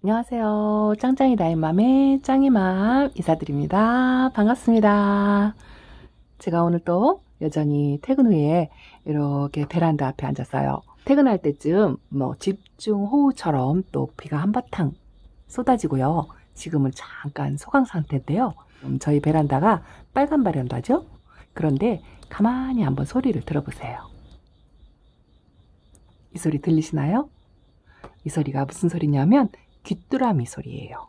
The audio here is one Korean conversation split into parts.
안녕하세요. 짱짱이 나인맘의 짱이맘 인사드립니다. 반갑습니다. 제가 오늘 또 여전히 퇴근 후에 이렇게 베란다 앞에 앉았어요. 퇴근할 때쯤 집중 호우처럼 또 비가 한바탕 쏟아지고요. 지금은 잠깐 소강 상태인데요. 저희 베란다가 빨간 베란다죠? 그런데 가만히 한번 소리를 들어보세요. 이 소리 들리시나요? 이 소리가 무슨 소리냐면 귀뚜라미 소리예요.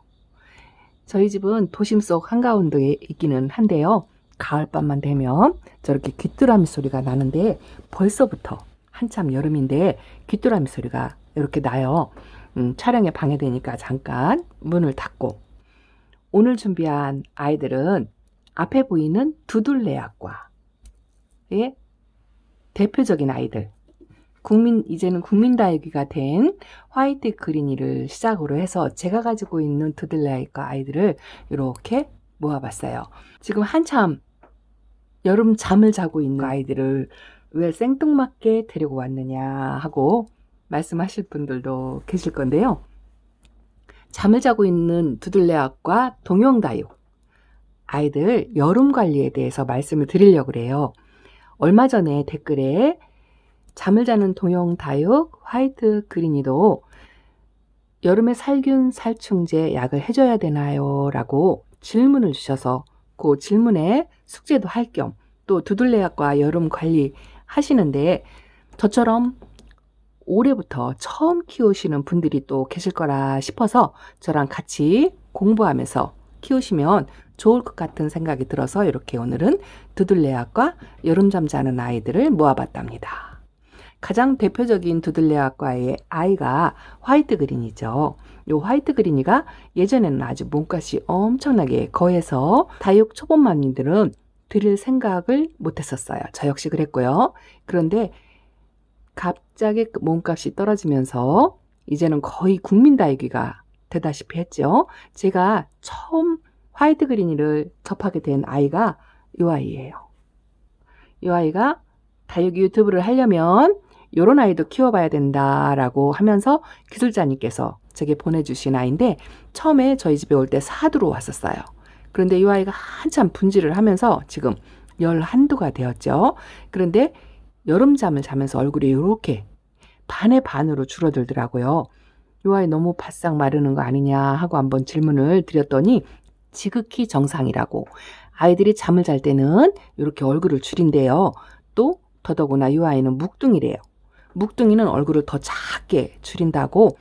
저희 집은 도심 속 한가운데에 있기는 한데요. 가을밤만 되면 저렇게 귀뚜라미 소리가 나는데 벌써부터 한참 여름인데 귀뚜라미 소리가 이렇게 나요. 촬영에 방해되니까 잠깐 문을 닫고 오늘 준비한 아이들은 앞에 보이는 두들레아과의 대표적인 아이들, 이제는 국민다육이가 된 화이트 그린이를 시작으로 해서 제가 가지고 있는 두들레아과 아이들을 이렇게 모아봤어요. 지금 한참 여름 잠을 자고 있는 아이들을 왜 생뚱맞게 데리고 왔느냐 하고 말씀하실 분들도 계실 건데요. 잠을 자고 있는 두들레아과 동용다육 아이들 여름 관리에 대해서 말씀을 드리려고 그래요. 얼마 전에 댓글에 잠을 자는 동용다육 화이트 그린이도 여름에 살균 살충제 약을 해줘야 되나요? 라고 질문을 주셔서 그 질문에 숙제도 할 겸 또 두들레약과 여름 관리 하시는데 저처럼 올해부터 처음 키우시는 분들이 또 계실 거라 싶어서 저랑 같이 공부하면서 키우시면 좋을 것 같은 생각이 들어서 이렇게 오늘은 두들레약과 여름잠 자는 아이들을 모아봤답니다. 가장 대표적인 두들레아과의 아이가 화이트 그린이죠. 이 화이트 그린이가 예전에는 아주 몸값이 엄청나게 거해서 다육 초보맘님들은 드릴 생각을 못했었어요. 저 역시 그랬고요. 그런데 갑자기 몸값이 떨어지면서 이제는 거의 국민다육이가 되다시피 했죠. 제가 처음 화이트 그린이를 접하게 된 아이가 이 아이예요. 이 아이가 다육이 유튜브를 하려면 요런 아이도 키워봐야 된다라고 하면서 기술자님께서 제게 보내주신 아이인데 처음에 저희 집에 올 때 사두로 왔었어요. 그런데 이 아이가 한참 분질을 하면서 지금 11두가 되었죠. 그런데 여름잠을 자면서 얼굴이 이렇게 반의 반으로 줄어들더라고요. 이 아이 너무 바싹 마르는 거 아니냐 하고 한번 질문을 드렸더니 지극히 정상이라고. 아이들이 잠을 잘 때는 이렇게 얼굴을 줄인대요. 또 더더구나 이 아이는 묵둥이래요. 묵둥이는 얼굴을 더 작게 줄인다고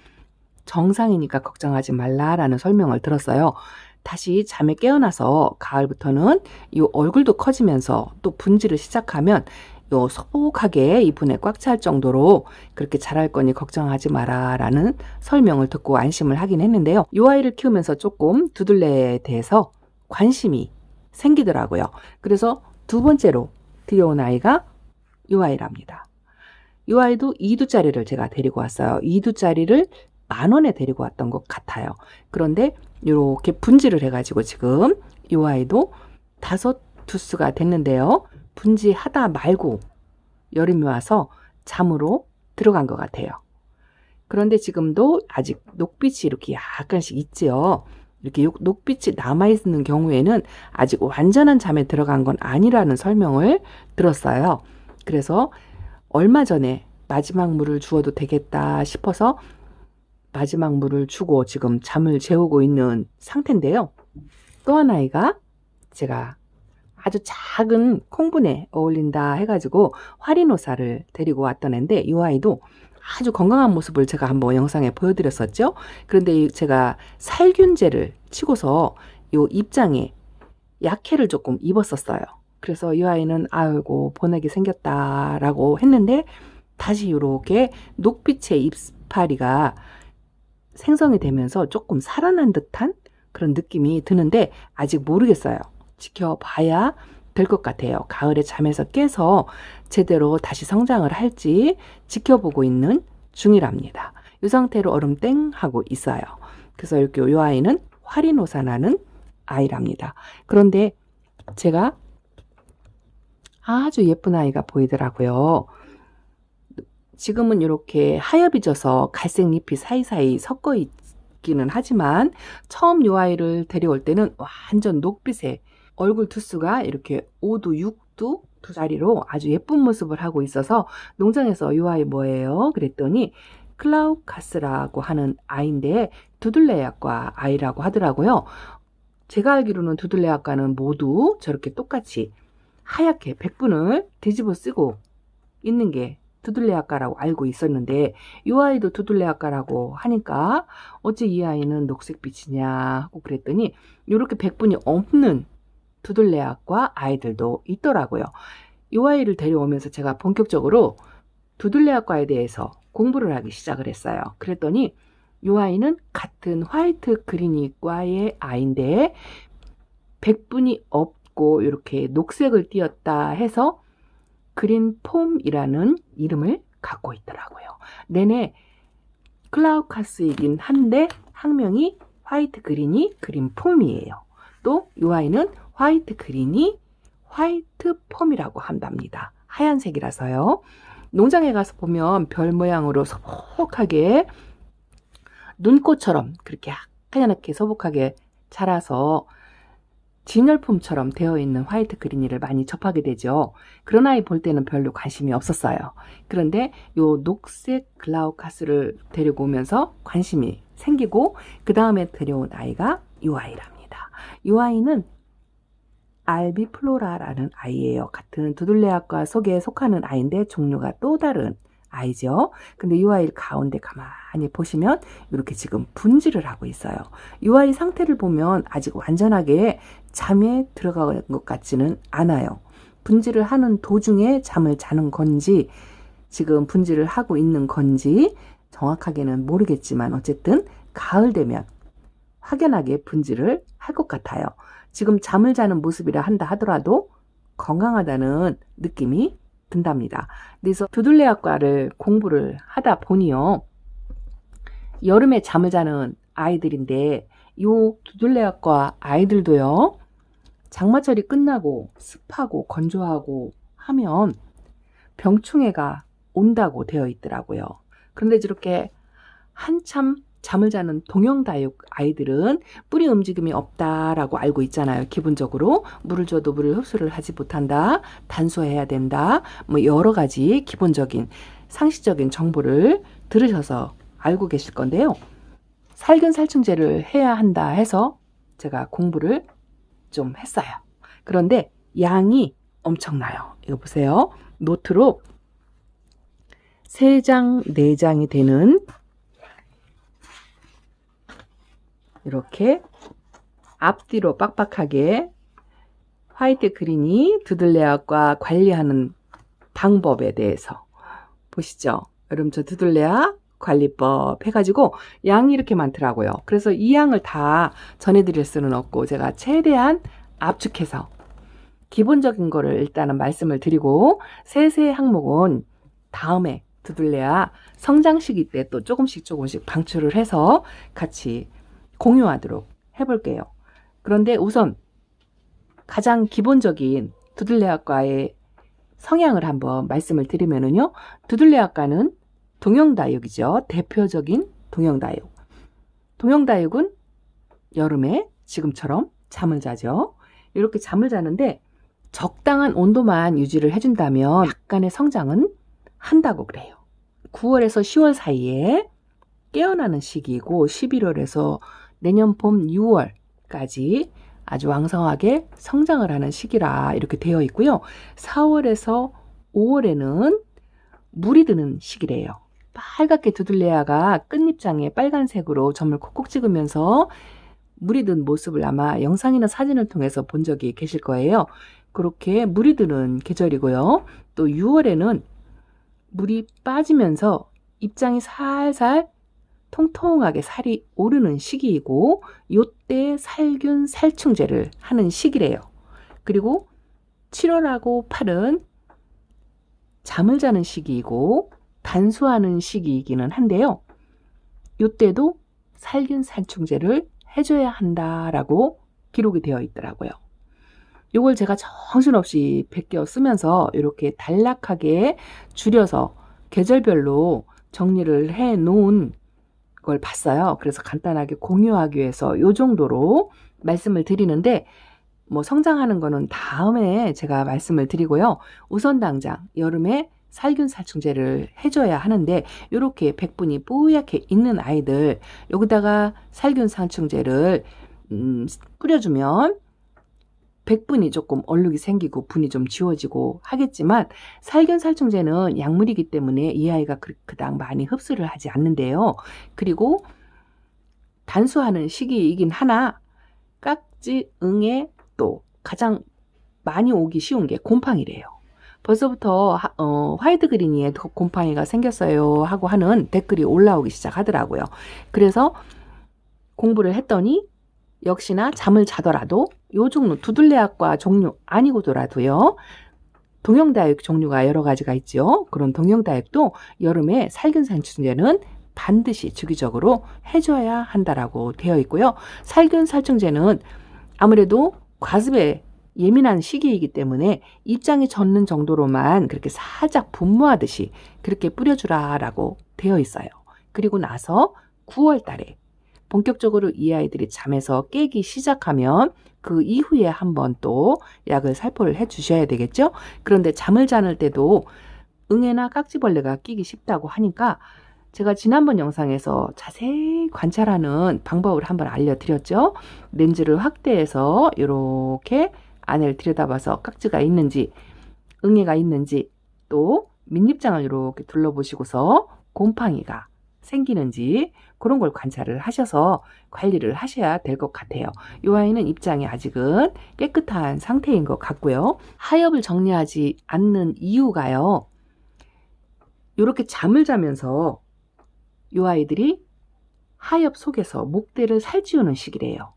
정상이니까 걱정하지 말라라는 설명을 들었어요. 다시 잠에 깨어나서 가을부터는 이 얼굴도 커지면서 또 분질을 시작하면 요 소복하게 이 분에 꽉 찰 정도로 그렇게 자랄 거니 걱정하지 마라라는 설명을 듣고 안심을 하긴 했는데요. 이 아이를 키우면서 조금 두들레에 대해서 관심이 생기더라고요. 그래서 두 번째로 들여온 아이가 이 아이랍니다. 이 아이도 2두짜리를 제가 데리고 왔어요. 2두짜리를 10,000원에 데리고 왔던 것 같아요. 그런데 이렇게 분지를 해가지고 지금 이 아이도 5두수가 됐는데요. 분지하다 말고 여름이 와서 잠으로 들어간 것 같아요. 그런데 지금도 아직 녹빛이 이렇게 약간씩 있지요. 이렇게 녹빛이 남아있는 경우에는 아직 완전한 잠에 들어간 건 아니라는 설명을 들었어요. 그래서 얼마 전에 마지막 물을 주어도 되겠다 싶어서 마지막 물을 주고 지금 잠을 재우고 있는 상태인데요. 또 한 아이가 제가 아주 작은 콩분에 어울린다 해가지고 화리노사를 데리고 왔던 애인데 이 아이도 아주 건강한 모습을 제가 한번 영상에 보여드렸었죠. 그런데 제가 살균제를 치고서 이 입장에 약해를 조금 입었었어요. 그래서 이 아이는 아이고 보내게 생겼다라고 했는데 다시 이렇게 녹빛의 잎파리가 생성이 되면서 조금 살아난 듯한 그런 느낌이 드는데 아직 모르겠어요. 지켜봐야 될 것 같아요. 가을에 잠에서 깨서 제대로 다시 성장을 할지 지켜보고 있는 중이랍니다. 이 상태로 얼음땡 하고 있어요. 그래서 이렇게 이 아이는 화리노사 나는 아이랍니다. 그런데 제가 아주 예쁜 아이가 보이더라고요. 지금은 이렇게 하엽이 져서 갈색 잎이 사이사이 섞어 없기는 하지만 처음 요 아이를 데려올 때는 완전 녹빛에 얼굴 두수가 이렇게 5두, 6두 두 자리로 아주 예쁜 모습을 하고 있어서 농장에서 요 아이 뭐예요? 그랬더니 클라우카스라고 하는 아이인데 두들레아과 아이라고 하더라고요. 제가 알기로는 두들레아과는 모두 저렇게 똑같이 하얗게 백분을 뒤집어 쓰고 있는 게 두들레아과라고 알고 있었는데 이 아이도 두들레아과라고 하니까 어째 이 아이는 녹색빛이냐 하고 그랬더니 이렇게 백분이 없는 두들레아과 아이들도 있더라고요. 이 아이를 데려오면서 제가 본격적으로 두들레아과에 대해서 공부를 하기 시작을 했어요. 그랬더니 이 아이는 같은 화이트 그린이과의 아이인데 백분이 없고 이렇게 녹색을 띄었다 해서 그린폼이라는 이름을 갖고 있더라고요. 내내 클라우카스이긴 한데 학명이 화이트 그린이 그린폼이에요. 또 이 아이는 화이트 그린이 화이트폼이라고 한답니다. 하얀색이라서요. 농장에 가서 보면 별 모양으로 소복하게 눈꽃처럼 그렇게 하얗게 소복하게 자라서 진열폼처럼 되어 있는 화이트 그린이를 많이 접하게 되죠. 그런 아이 볼 때는 별로 관심이 없었어요. 그런데 요 녹색 클라우카스를 데리고 오면서 관심이 생기고 그 다음에 데려온 아이가 요 아이랍니다. 요 아이는 알비플로라라는 아이예요. 같은 두들레아과 속에 속하는 아이인데 종류가 또 다른 아이죠. 근데 이 아이를 가운데 가만히 보시면 이렇게 지금 분질을 하고 있어요. 이 아이 상태를 보면 아직 완전하게 잠에 들어간 것 같지는 않아요. 분질을 하는 도중에 잠을 자는 건지 지금 분질을 하고 있는 건지 정확하게는 모르겠지만 어쨌든 가을 되면 확연하게 분질을 할 것 같아요. 지금 잠을 자는 모습이라 한다 하더라도 건강하다는 느낌이 든답니다. 그래서 두들레아과를 공부를 하다 보니요. 여름에 잠을 자는 아이들인데 요 두들레아과 아이들도요. 장마철이 끝나고 습하고 건조하고 하면 병충해가 온다고 되어 있더라고요. 그런데 저렇게 한참 잠을 자는 동형다육 아이들은 뿌리 움직임이 없다라고 알고 있잖아요. 기본적으로 물을 줘도 물을 흡수를 하지 못한다. 단수해야 된다. 뭐 여러 가지 기본적인 상식적인 정보를 들으셔서 알고 계실 건데요. 살균살충제를 해야 한다 해서 제가 공부를 좀 했어요. 그런데 양이 엄청나요. 이거 보세요. 노트로 3장, 4장이 되는 이렇게 앞뒤로 빡빡하게 화이트 그린이 두들레아과 관리하는 방법에 대해서 보시죠. 여러분 저 두들레아 관리법 해가지고 양이 이렇게 많더라고요. 그래서 이 양을 다 전해드릴 수는 없고 제가 최대한 압축해서 기본적인 거를 일단은 말씀을 드리고 세세의 항목은 다음에 두들레아 성장 시기 때 또 조금씩 방출을 해서 같이 공유하도록 해볼게요. 그런데 우선 가장 기본적인 두들레아과의 성향을 한번 말씀을 드리면은요. 두들레아과는 동형다육이죠. 대표적인 동형다육. 동형다육은 여름에 지금처럼 잠을 자죠. 이렇게 잠을 자는데 적당한 온도만 유지를 해준다면 약간의 성장은 한다고 그래요. 9월에서 10월 사이에 깨어나는 시기이고 11월에서 내년 봄 6월까지 아주 왕성하게 성장을 하는 시기라 이렇게 되어 있고요. 4월에서 5월에는 물이 드는 시기래요. 빨갛게 두들레아가 끝잎장에 빨간색으로 점을 콕콕 찍으면서 물이 든 모습을 아마 영상이나 사진을 통해서 본 적이 계실 거예요. 그렇게 물이 드는 계절이고요. 또 6월에는 물이 빠지면서 잎장이 살살 통통하게 살이 오르는 시기이고 요때 살균 살충제를 하는 시기래요. 그리고 7월하고 8은 잠을 자는 시기이고 단수하는 시기이기는 한데요. 요때도 살균 살충제를 해줘야 한다라고 기록이 되어 있더라고요. 요걸 제가 정신없이 베껴 쓰면서 이렇게 단락하게 줄여서 계절별로 정리를 해 놓은 걸 봤어요. 그래서 간단하게 공유하기 위해서 요 정도로 말씀을 드리는데, 뭐 성장하는 거는 다음에 제가 말씀을 드리고요. 우선 당장 여름에 살균 살충제를 해줘야 하는데, 이렇게 백분이 뽀얗게 있는 아이들 여기다가 살균 살충제를 뿌려주면 백분이 조금 얼룩이 생기고 분이 좀 지워지고 하겠지만, 살균 살충제는 약물이기 때문에 이 아이가 그닥 많이 흡수를 하지 않는데요. 그리고 단수하는 시기이긴 하나, 깍지, 응애, 또 가장 많이 오기 쉬운 게 곰팡이래요. 벌써부터 화이트 그린이에 곰팡이가 생겼어요 하고 하는 댓글이 올라오기 시작하더라고요. 그래서 공부를 했더니 역시나 잠을 자더라도 요 종류, 두들레약과 종류 아니고더라도요, 동형다육 종류가 여러 가지가 있죠. 그런 동형다육도 여름에 살균 살충제는 반드시 주기적으로 해줘야 한다라고 되어 있고요. 살균 살충제는 아무래도 과습에 예민한 시기이기 때문에 입장이 젖는 정도로만 그렇게 살짝 분무하듯이 그렇게 뿌려주라라고 되어 있어요. 그리고 나서 9월 달에 본격적으로 이 아이들이 잠에서 깨기 시작하면 그 이후에 한번 또 약을 살포를 해 주셔야 되겠죠. 그런데 잠을 자는 때도 응애나 깍지벌레가 끼기 쉽다고 하니까 제가 지난번 영상에서 자세히 관찰하는 방법을 한번 알려드렸죠. 렌즈를 확대해서 이렇게 안을 들여다봐서 깍지가 있는지, 응애가 있는지, 또 밑입장을 이렇게 둘러보시고서 곰팡이가 생기는지 그런 걸 관찰을 하셔서 관리를 하셔야 될 것 같아요. 이 아이는 입장이 아직은 깨끗한 상태인 것 같고요. 하엽을 정리하지 않는 이유가요, 이렇게 잠을 자면서 이 아이들이 하엽 속에서 목대를 살찌우는 시기래요.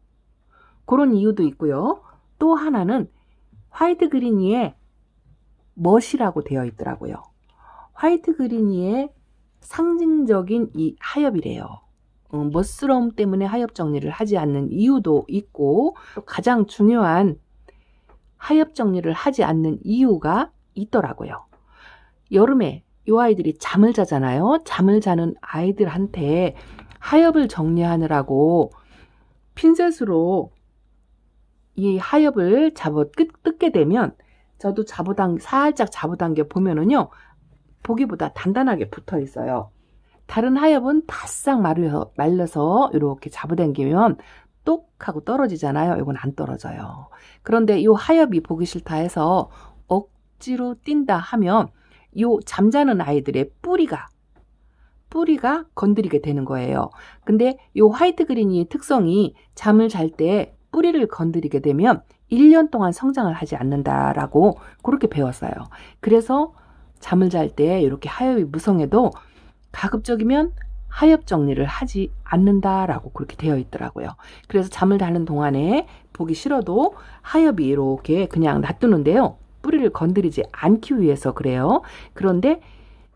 그런 이유도 있고요. 또 하나는 화이트 그린이에 멋이라고 되어 있더라고요. 화이트 그린이의 상징적인 이 하엽이래요. 멋스러움 때문에 하엽 정리를 하지 않는 이유도 있고, 또 가장 중요한 하엽 정리를 하지 않는 이유가 있더라고요. 여름에 이 아이들이 잠을 자잖아요. 잠을 자는 아이들한테 하엽을 정리하느라고 핀셋으로 이 하엽을 뜯게 되면, 저도 살짝 잡아당겨 보면은요, 보기보다 단단하게 붙어 있어요. 다른 하엽은 바싹 말려서 이렇게 잡아당기면 똑 하고 떨어지잖아요. 이건 안 떨어져요. 그런데 이 하엽이 보기 싫다 해서 억지로 띈다 하면 이 잠자는 아이들의 뿌리가 건드리게 되는 거예요. 근데 이 화이트 그린이 특성이 잠을 잘 때 뿌리를 건드리게 되면 1년 동안 성장을 하지 않는다라고 그렇게 배웠어요. 그래서 잠을 잘 때 이렇게 하엽이 무성해도 가급적이면 하엽 정리를 하지 않는다라고 그렇게 되어 있더라고요. 그래서 잠을 자는 동안에 보기 싫어도 하엽이 이렇게 그냥 놔두는데요, 뿌리를 건드리지 않기 위해서 그래요. 그런데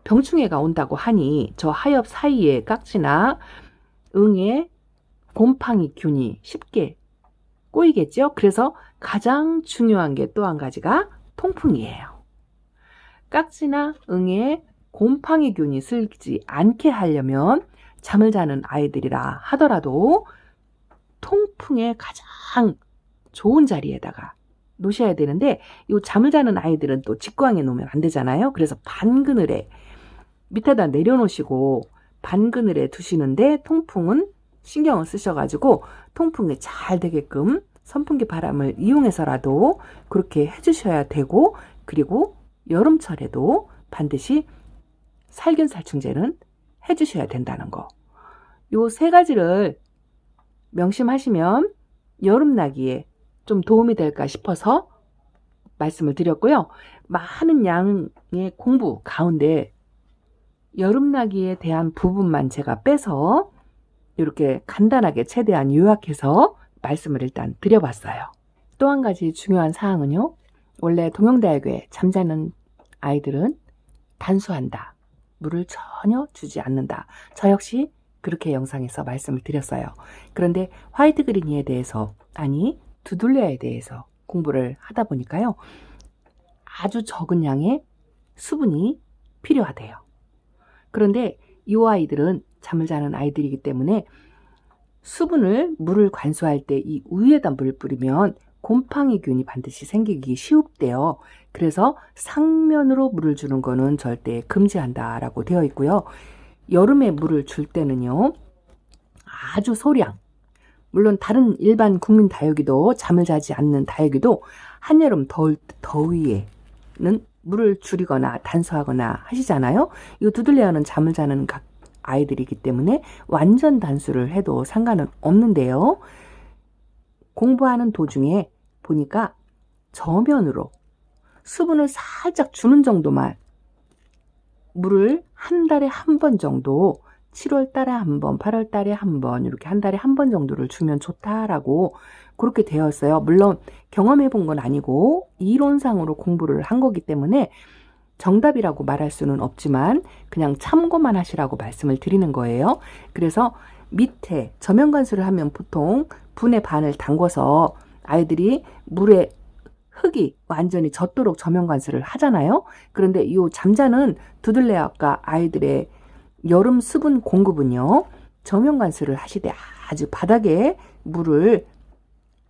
병충해가 온다고 하니 저 하엽 사이에 깍지나 응애, 곰팡이 균이 쉽게 꼬이겠죠. 그래서 가장 중요한 게 또 한 가지가 통풍이에요. 깍지나 응애, 곰팡이균이 슬지 않게 하려면 잠을 자는 아이들이라 하더라도 통풍에 가장 좋은 자리에다가 놓으셔야 되는데, 이 잠을 자는 아이들은 또 직광에 놓으면 안 되잖아요. 그래서 반그늘에 밑에다 내려놓으시고 반그늘에 두시는데, 통풍은 신경을 쓰셔가지고 통풍이 잘 되게끔 선풍기 바람을 이용해서라도 그렇게 해주셔야 되고, 그리고 여름철에도 반드시 살균 살충제는 해주셔야 된다는 거. 요 세 가지를 명심하시면 여름나기에 좀 도움이 될까 싶어서 말씀을 드렸고요. 많은 양의 공부 가운데 여름나기에 대한 부분만 제가 빼서 이렇게 간단하게 최대한 요약해서 말씀을 일단 드려봤어요. 또 한 가지 중요한 사항은요, 원래 동형다육에 잠자는 아이들은 단수한다, 물을 전혀 주지 않는다. 저 역시 그렇게 영상에서 말씀을 드렸어요. 그런데 화이트 그린이에 대해서, 아니 두들레아에 대해서 공부를 하다 보니까요, 아주 적은 양의 수분이 필요하대요. 그런데 이 아이들은 잠을 자는 아이들이기 때문에 물을 관수할 때 이 우유에다 물을 뿌리면 곰팡이균이 반드시 생기기 쉽대요. 그래서 상면으로 물을 주는 거는 절대 금지한다라고 되어 있고요. 여름에 물을 줄 때는요, 아주 소량, 물론 다른 일반 국민 다육이도, 잠을 자지 않는 다육이도 한여름 더위에는 물을 줄이거나 단수하거나 하시잖아요. 이 두들레아는 잠을 자는 아이들이기 때문에 완전 단수를 해도 상관은 없는데요. 공부하는 도중에 보니까 저면으로 수분을 살짝 주는 정도만, 물을 한 달에 한 번 정도, 7월 달에 한 번, 8월 달에 한 번, 이렇게 한 달에 한 번 정도를 주면 좋다라고 그렇게 되어 있어요. 물론 경험해 본 건 아니고 이론상으로 공부를 한 거기 때문에 정답이라고 말할 수는 없지만 그냥 참고만 하시라고 말씀을 드리는 거예요. 그래서 밑에 저면 관수를 하면 보통 분의 반을 담궈서 아이들이 물에 흙이 완전히 젖도록 저면 관수를 하잖아요. 그런데 이 잠자는 두들레아과 아이들의 여름 수분 공급은요, 저면 관수를 하시되 아주 바닥에 물을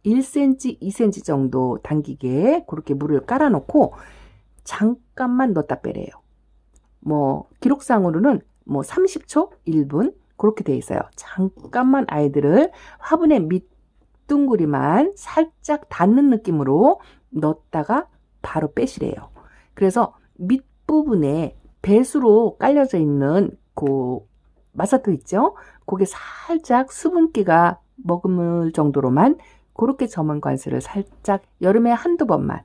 1cm, 2cm 정도 당기게 그렇게 물을 깔아놓고 잠깐만 넣었다 빼래요. 기록상으로는 30초, 1분 그렇게 돼 있어요. 잠깐만 아이들을 화분의 밑둥구리만 살짝 닿는 느낌으로 넣었다가 바로 빼시래요. 그래서 밑부분에 배수로 깔려져 있는 그 마사토 있죠? 그게 살짝 수분기가 머금을 정도로만 그렇게 저면 관수를 살짝 여름에 한두 번만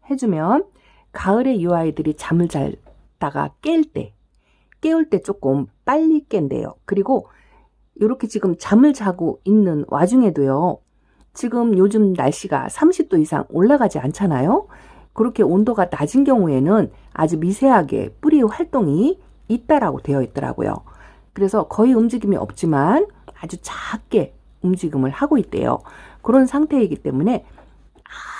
해주면 가을에 이 아이들이 잠을 자다가 깨울 때 조금 빨리 깬대요. 그리고 이렇게 지금 잠을 자고 있는 와중에도요, 지금 요즘 날씨가 30도 이상 올라가지 않잖아요. 그렇게 온도가 낮은 경우에는 아주 미세하게 뿌리 활동이 있다라고 되어 있더라고요. 그래서 거의 움직임이 없지만 아주 작게 움직임을 하고 있대요. 그런 상태이기 때문에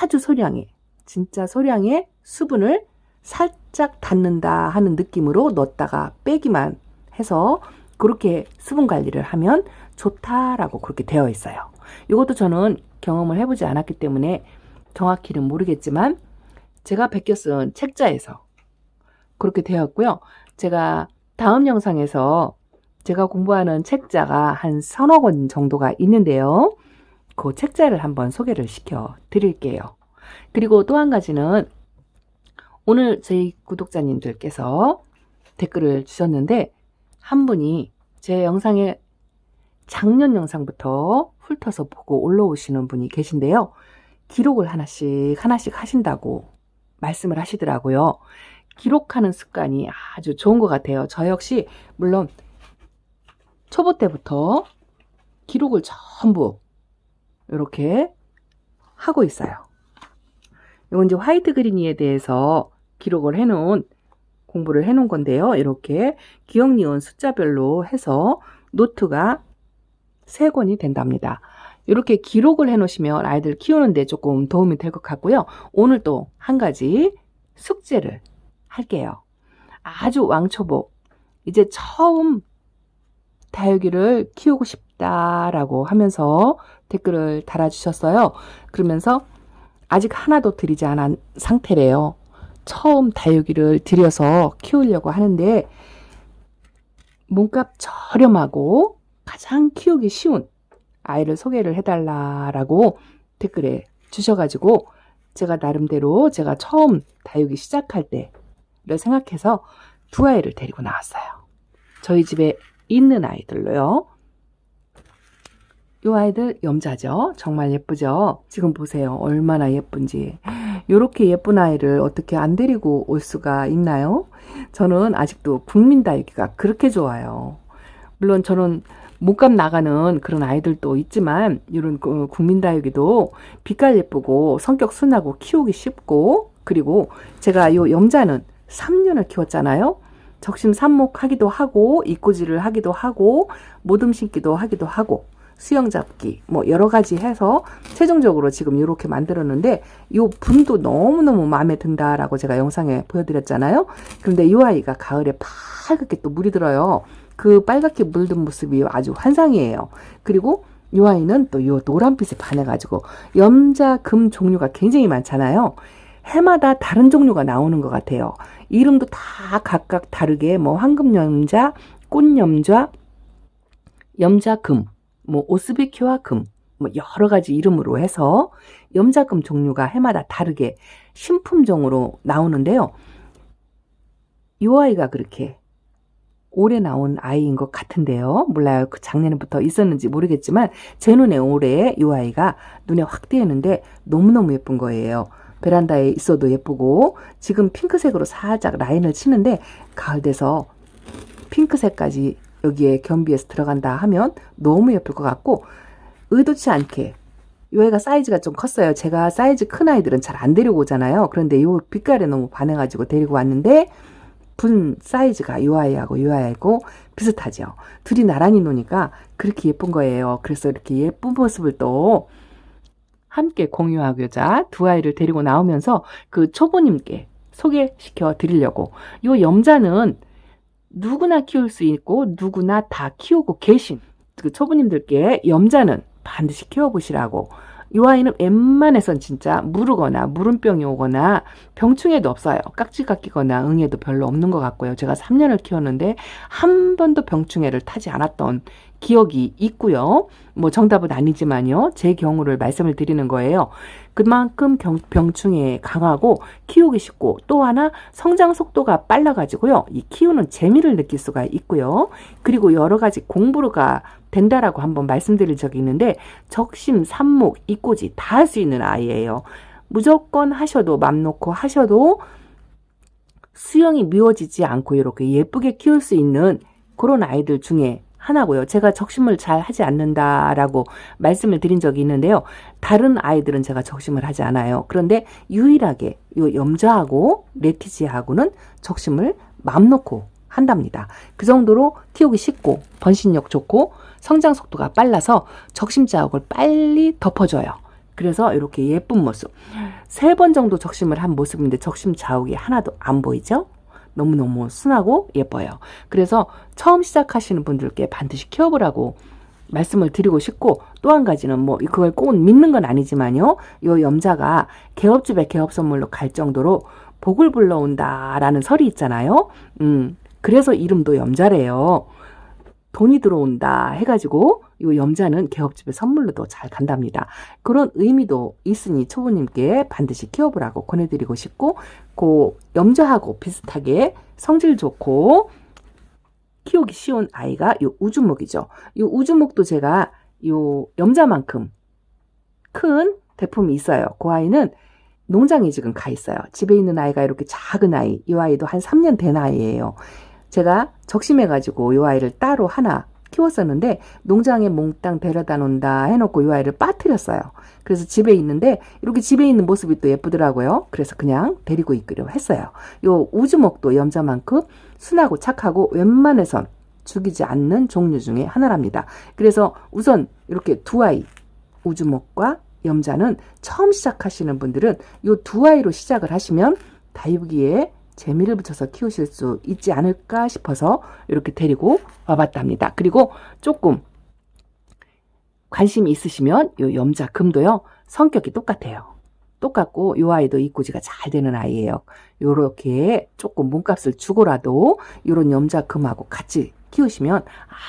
아주 소량의, 진짜 소량의 수분을 살짝 닿는다 하는 느낌으로 넣었다가 빼기만 해서 그렇게 수분 관리를 하면 좋다라고 그렇게 되어 있어요. 이것도 저는 경험을 해보지 않았기 때문에 정확히는 모르겠지만 제가 베껴 쓴 책자에서 그렇게 되었고요. 제가 다음 영상에서 제가 공부하는 책자가 한 1,000억 정도가 있는데요. 그 책자를 한번 소개를 시켜 드릴게요. 그리고 또 한 가지는 오늘 저희 구독자님들께서 댓글을 주셨는데 한 분이 제 영상에 작년 영상부터 훑어서 보고 올라오시는 분이 계신데요. 기록을 하나씩 하신다고 말씀을 하시더라고요. 기록하는 습관이 아주 좋은 것 같아요. 저 역시 물론 초보 때부터 기록을 전부 이렇게 하고 있어요. 이건 이제 화이트 그린이에 대해서 기록을 해놓은, 공부를 해놓은 건데요. 이렇게 기억, 니은, 숫자별로 해서 노트가 3권이 된답니다. 이렇게 기록을 해놓으시면 아이들 키우는데 조금 도움이 될 것 같고요. 오늘 또 한 가지 숙제를 할게요. 아주 왕초보, 이제 처음 다육이를 키우고 싶다라고 하면서 댓글을 달아주셨어요. 그러면서 아직 하나도 들이지 않은 상태래요. 처음 다육이를 들여서 키우려고 하는데 몸값 저렴하고 가장 키우기 쉬운 아이를 소개를 해달라라고 댓글에 주셔가지고 제가 나름대로 제가 처음 다육이 시작할 때를 생각해서 2아이를 데리고 나왔어요. 저희 집에 있는 아이들로요. 이 아이들 염자죠. 정말 예쁘죠. 지금 보세요. 얼마나 예쁜지. 이렇게 예쁜 아이를 어떻게 안 데리고 올 수가 있나요? 저는 아직도 국민 다육이가 그렇게 좋아요. 물론 저는 몸값 나가는 그런 아이들도 있지만 이런 국민 다육이도 빛깔 예쁘고 성격 순하고 키우기 쉽고, 그리고 제가 이 염자는 3년을 키웠잖아요. 적심 삽목하기도 하고 이꼬지를 하기도 하고 모듬 심기도 하기도 하고 수영 잡기 여러 가지 해서 최종적으로 지금 이렇게 만들었는데 이 분도 너무너무 마음에 든다라고 제가 영상에 보여드렸잖아요. 그런데 이 아이가 가을에 파랗게 또 물이 들어요. 그 빨갛게 물든 모습이 아주 환상이에요. 그리고 이 아이는 또 이 노란빛에 반해가지고 염자 금 종류가 굉장히 많잖아요. 해마다 다른 종류가 나오는 것 같아요. 이름도 다 각각 다르게 뭐 황금염자, 꽃염자, 염자금, 뭐 오스비키와 금, 뭐 여러 가지 이름으로 해서 염자금 종류가 해마다 다르게 신품종으로 나오는데요. 이 아이가 그렇게 올해 나온 아이인 것 같은데요. 몰라요. 그 작년부터 있었는지 모르겠지만 제 눈에 올해 이 아이가 눈에 확 띄었는데 너무너무 예쁜 거예요. 베란다에 있어도 예쁘고 지금 핑크색으로 살짝 라인을 치는데 가을 돼서 핑크색까지 여기에 겸비해서 들어간다 하면 너무 예쁠 것 같고 의도치 않게 이 아이가 사이즈가 좀 컸어요. 제가 사이즈 큰 아이들은 잘 안 데리고 오잖아요. 그런데 이 빛깔에 너무 반해가지고 데리고 왔는데 분 사이즈가 이 아이하고 이 아이하고 비슷하죠. 둘이 나란히 노니까 그렇게 예쁜 거예요. 그래서 이렇게 예쁜 모습을 또 함께 공유하고자 두 아이를 데리고 나오면서 그 초보님께 소개시켜 드리려고. 이 염자는 누구나 키울 수 있고 누구나 다 키우고 계신 그 초보님들께 염자는 반드시 키워보시라고. 이 아이는 웬만해선 진짜 무르거나 무름병이 오거나 병충해도 없어요. 깍지가 끼거나 응애도 별로 없는 것 같고요. 제가 3년을 키웠는데 한 번도 병충해를 타지 않았던 기억이 있고요. 뭐 정답은 아니지만요. 제 경우를 말씀을 드리는 거예요. 그만큼 병충해에 강하고 키우기 쉽고 또 하나 성장 속도가 빨라가지고요. 이 키우는 재미를 느낄 수가 있고요. 그리고 여러 가지 공부가 된다라고 한번 말씀드릴 적이 있는데 적심, 삽목, 이꼬지 다 할 수 있는 아이예요. 무조건 하셔도 맘 놓고 하셔도 수영이 미워지지 않고 이렇게 예쁘게 키울 수 있는 그런 아이들 중에 하나고요. 제가 적심을 잘 하지 않는다라고 말씀을 드린 적이 있는데요. 다른 아이들은 제가 적심을 하지 않아요. 그런데 유일하게 이 염자하고 레티지하고는 적심을 맘 놓고 한답니다. 그 정도로 키우기 쉽고 번식력 좋고 성장 속도가 빨라서 적심 자욱을 빨리 덮어줘요. 그래서 이렇게 예쁜 모습. 3번 정도 적심을 한 모습인데 적심 자욱이 하나도 안 보이죠? 너무너무 순하고 예뻐요. 그래서 처음 시작하시는 분들께 반드시 키워보라고 말씀을 드리고 싶고 또 한 가지는 뭐 그걸 꼭 믿는 건 아니지만요. 이 염자가 개업집에 개업 선물로 갈 정도로 복을 불러온다라는 설이 있잖아요. 그래서 이름도 염자래요. 돈이 들어온다 해가지고 이 염자는 개업집에 선물로도 잘 간답니다. 그런 의미도 있으니 초보님께 반드시 키워보라고 권해드리고 싶고 그 염자하고 비슷하게 성질 좋고 키우기 쉬운 아이가 이 우주목이죠. 이 우주목도 제가 이 염자만큼 큰 대품이 있어요. 그 아이는 농장에 지금 가 있어요. 집에 있는 아이가 이렇게 작은 아이, 이 아이도 한 3년 된 아이예요. 제가 적심해가지고 이 아이를 따로 하나 키웠었는데 농장에 몽땅 데려다 놓는다 해놓고 이 아이를 빠뜨렸어요. 그래서 집에 있는데 이렇게 집에 있는 모습이 또 예쁘더라고요. 그래서 그냥 데리고 있기로 했어요. 요 우주목도 염자만큼 순하고 착하고 웬만해선 죽이지 않는 종류 중에 하나랍니다. 그래서 우선 이렇게 두 아이 우주목과 염자는 처음 시작하시는 분들은 이 두 아이로 시작을 하시면 다육이에 재미를 붙여서 키우실 수 있지 않을까 싶어서 이렇게 데리고 와봤답니다. 그리고 조금 관심이 있으시면 이 염자 금도요. 성격이 똑같아요. 똑같고 이 아이도 이꼬지가 잘 되는 아이예요. 요렇게 조금 몸값을 주고라도 이런 염자 금하고 같이 키우시면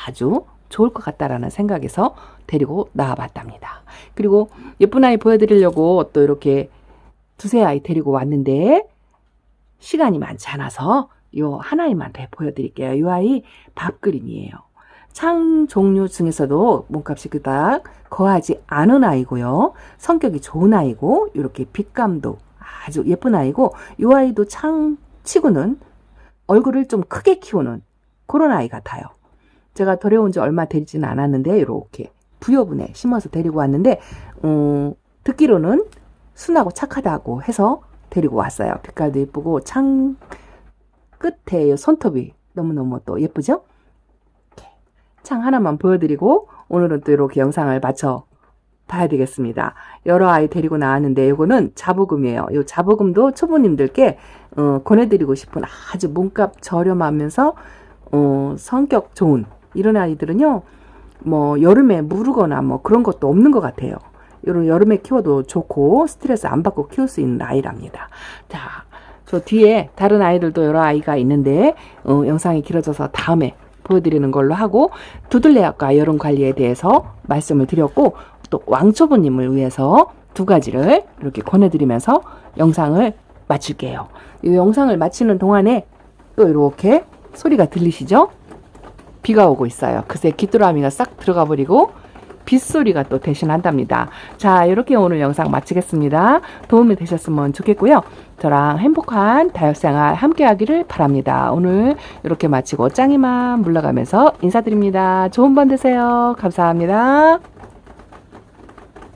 아주 좋을 것 같다라는 생각에서 데리고 나와봤답니다. 그리고 예쁜 아이 보여드리려고 또 이렇게 두세 아이 데리고 왔는데 시간이 많지 않아서 요 하나이만 더 보여드릴게요. 이 아이 밥그림이에요. 창 종류 중에서도 몸값이 그닥 거하지 않은 아이고요. 성격이 좋은 아이고 이렇게 빛감도 아주 예쁜 아이고 이 아이도 창 치고는 얼굴을 좀 크게 키우는 그런 아이 같아요. 제가 데려온 지 얼마 되지는 않았는데 이렇게 부여분에 심어서 데리고 왔는데 듣기로는 순하고 착하다고 해서 데리고 왔어요. 빛깔도 예쁘고 창 끝에 손톱이 너무너무 또 예쁘죠? 창 하나만 보여드리고 오늘은 또 이렇게 영상을 마쳐 봐야 되겠습니다. 여러 아이 데리고 나왔는데 이거는 자부금이에요. 이 자부금도 초보님들께 권해드리고 싶은 아주 몸값 저렴하면서 성격 좋은 이런 아이들은요, 뭐 여름에 무르거나 뭐 그런 것도 없는 것 같아요. 이런 여름에 키워도 좋고 스트레스 안 받고 키울 수 있는 아이랍니다. 자, 저 뒤에 다른 아이들도 여러 아이가 있는데 영상이 길어져서 다음에 보여드리는 걸로 하고, 두들레아과 여름 관리에 대해서 말씀을 드렸고, 또 왕초보님을 위해서 두 가지를 이렇게 권해드리면서 영상을 마칠게요. 이 영상을 마치는 동안에 또 이렇게 소리가 들리시죠? 비가 오고 있어요. 그새 귀뚜라미가 싹 들어가 버리고 빗소리가 또 대신한답니다. 자, 이렇게 오늘 영상 마치겠습니다. 도움이 되셨으면 좋겠고요. 저랑 행복한 다육생활 함께 하기를 바랍니다. 오늘 이렇게 마치고 짱이만 물러가면서 인사드립니다. 좋은 밤 되세요. 감사합니다.